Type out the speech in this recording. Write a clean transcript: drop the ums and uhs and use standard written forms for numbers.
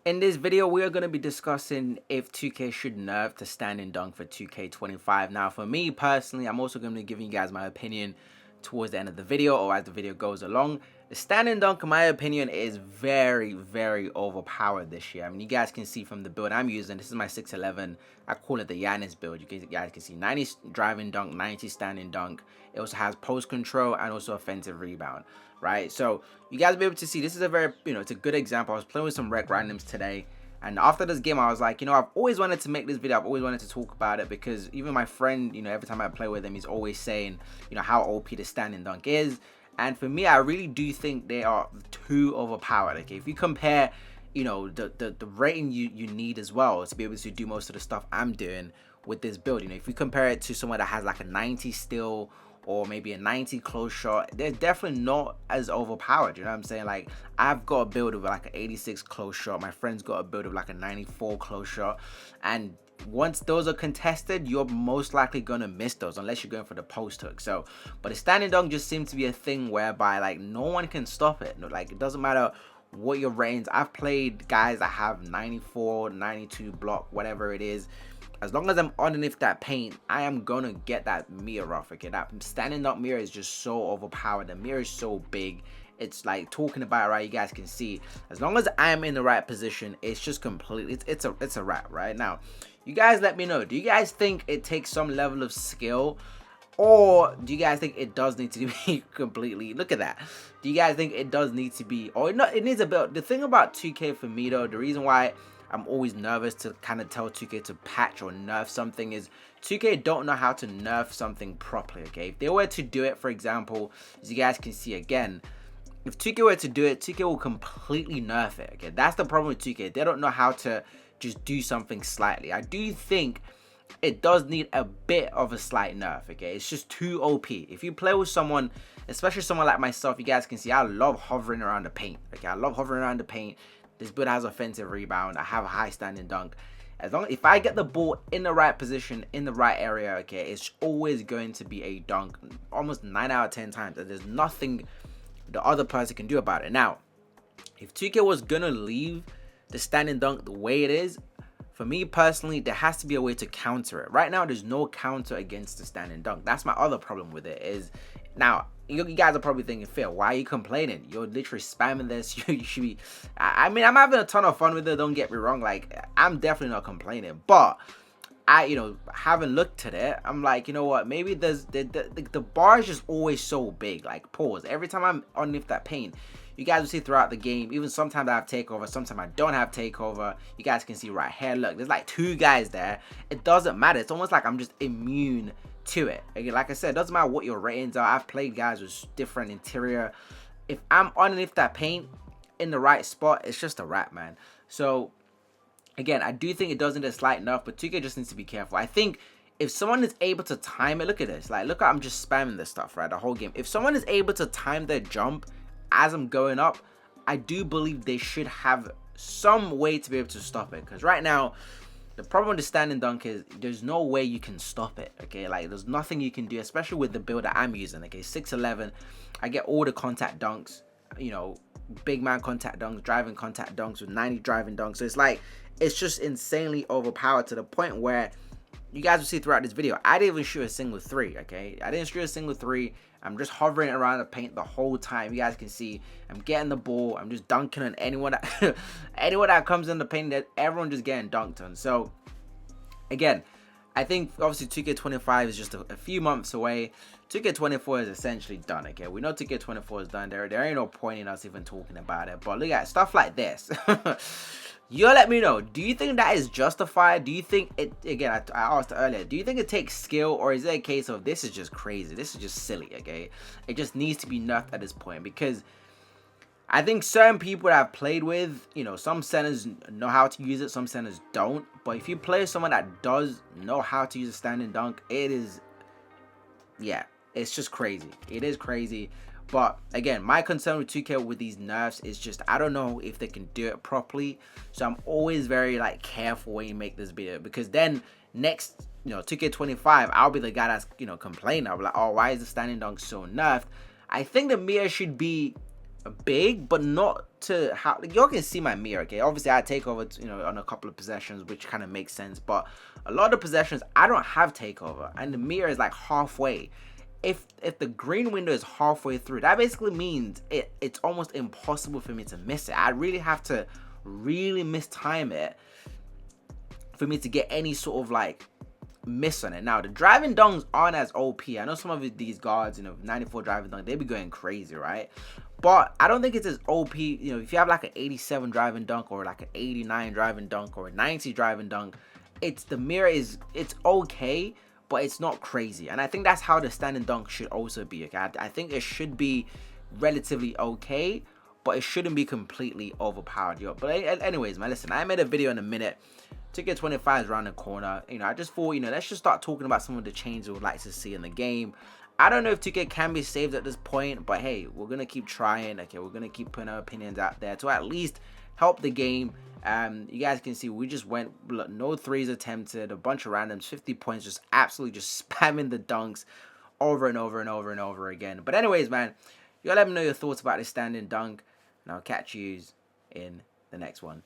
In this video, we are going to be discussing if 2K should nerf the standing dunk for 2K25. Now, for me personally, I'm also going to be giving you guys my opinion towards the end of the video or as the video goes along. The standing dunk, in my opinion, is very, very overpowered this year. I mean, you guys can see from the build I'm using, this is my 6'11". I call it the Giannis build. You guys can see 90 driving dunk, 90 standing dunk. It also has post control and also offensive rebound, right? So you guys will be able to see this is a very, it's a good example. I was playing with some rec randoms today, and after this game, I was like, I've always wanted to make this video. I've always wanted to talk about it because even my friend, every time I play with him, he's always saying, how OP the standing dunk is. And for me, I really do think they are too overpowered. Okay, if you compare, the rating you need as well to be able to do most of the stuff I'm doing with this build. If you compare it to someone that has like a 90 still or maybe a 90 close shot, they're definitely not as overpowered. You know what I'm saying? Like, I've got a build of like an 86 close shot. My friend's got a build of like a 94 close shot. And once those are contested, you're most likely gonna miss those unless you're going for the post hook. So, but the standing dunk just seems to be a thing whereby like no one can stop it. Like, it doesn't matter what your range. I've played guys that have 94, 92 block, whatever it is. As long as I'm underneath that paint, I am gonna get that mirror off. Okay, that standing up mirror is just so overpowered. The mirror is so big. It's like talking about it, right? You guys can see. As long as I'm in the right position, it's just completely. It's a wrap right now. You guys let me know. Do you guys think it takes some level of skill, or do you guys think it does need to be completely? Look at that. Do you guys think it does need to be, or it needs a bit? The thing about 2K for me though, the reason why I'm always nervous to kind of tell 2K to patch or nerf something is 2K don't know how to nerf something properly, okay? If they were to do it, for example, as you guys can see again, if 2K were to do it, 2K will completely nerf it, okay? That's the problem with 2K. They don't know how to just do something slightly. I do think it does need a bit of a slight nerf, okay? It's just too OP. If you play with someone, especially someone like myself, you guys can see I love hovering around the paint, okay? I love hovering around the paint. This build has offensive rebound. I have a high standing dunk. If I get the ball in the right position, in the right area, okay, it's always going to be a dunk almost 9 out of 10 times. And there's nothing the other person can do about it. Now, if 2K was going to leave the standing dunk the way it is, for me personally, there has to be a way to counter it. Right now, there's no counter against the standing dunk. That's my other problem with it is, now, you guys are probably thinking, Phil, why are you complaining? You're literally spamming this. You should be. I mean, I'm having a ton of fun with it. Don't get me wrong. Like, I'm definitely not complaining. But having looked at it, I'm like, you know what? Maybe there's the bar is just always so big. Like, pause. Every time I'm underneath that paint, you guys will see throughout the game. Even sometimes I have takeover. Sometimes I don't have takeover. You guys can see right here. Look, there's like 2 guys there. It doesn't matter. It's almost like I'm just immune to it. Again, like I said, it doesn't matter what your ratings are. I've played guys with different interior. If I'm underneath that paint in the right spot, it's just a wrap, man. So again, I do think it does need a slight nerf, but 2K just needs to be careful. I think if someone is able to time it, look at this. Like, look how I'm just spamming this stuff, right? The whole game. If someone is able to time their jump as I'm going up, I do believe they should have some way to be able to stop it. Because right now, the problem with the standing dunk is there's no way you can stop it, okay? Like, there's nothing you can do, especially with the build that I'm using, okay? 6'11", I get all the contact dunks, big man contact dunks, driving contact dunks with 90 driving dunks. So it's like, it's just insanely overpowered to the point where you guys will see throughout this video, I didn't even shoot a single 3, okay? I didn't shoot a single 3. I'm just hovering around the paint the whole time. You guys can see I'm getting the ball. I'm just dunking on anyone that anyone that comes in the paint. That everyone just getting dunked on. So again, I think obviously 2K25 is just a few months away. 2K24 is essentially done. Okay, we know 2K24 is done. There ain't no point in us even talking about it. But look at stuff like this. You let me know. Do you think that is justified? Do you think it, again, I asked earlier, do you think it takes skill, or is it a case of this is just crazy? This is just silly, okay? It just needs to be nerfed at this point, because I think certain people that I've played with, some centers know how to use it, some centers don't. But if you play with someone that does know how to use a standing dunk, it is, yeah, it's just crazy. It is crazy. But again, my concern with 2K with these nerfs is just, I don't know if they can do it properly. So I'm always very careful when you make this video, because then next, 2K25, I'll be the guy that's, complaining. I'll be like, oh, why is the standing dunk so nerfed? I think the mirror should be big, but not to how y'all can see my mirror. Okay, obviously I take over, on a couple of possessions, which kind of makes sense. But a lot of possessions I don't have takeover, and the mirror is like halfway. If the green window is halfway through, that basically means it's almost impossible for me to miss it. I really have to really mistime it for me to get any sort of like miss on it. Now the driving dunks aren't as OP. I know some of these guards, 94 driving dunk, they be going crazy, right? But I don't think it's as OP. If you have like an 87 driving dunk or like an 89 driving dunk or a 90 driving dunk, it's okay, but it's not crazy. And I think that's how the standing dunk should also be. Okay, I think it should be relatively okay, but it shouldn't be completely overpowered. But anyways, man, listen, I made a video in a minute. 2K25 is around the corner. I just thought, let's just start talking about some of the changes we would like to see in the game. I don't know if 2K can be saved at this point, but hey, we're going to keep trying. Okay, we're going to keep putting our opinions out there to at least help the game. You guys can see we just went, no threes attempted, a bunch of randoms, 50 points, just absolutely just spamming the dunks over and over and over and over again. But anyways, man, you gotta let me know your thoughts about this standing dunk, and I'll catch you in the next one.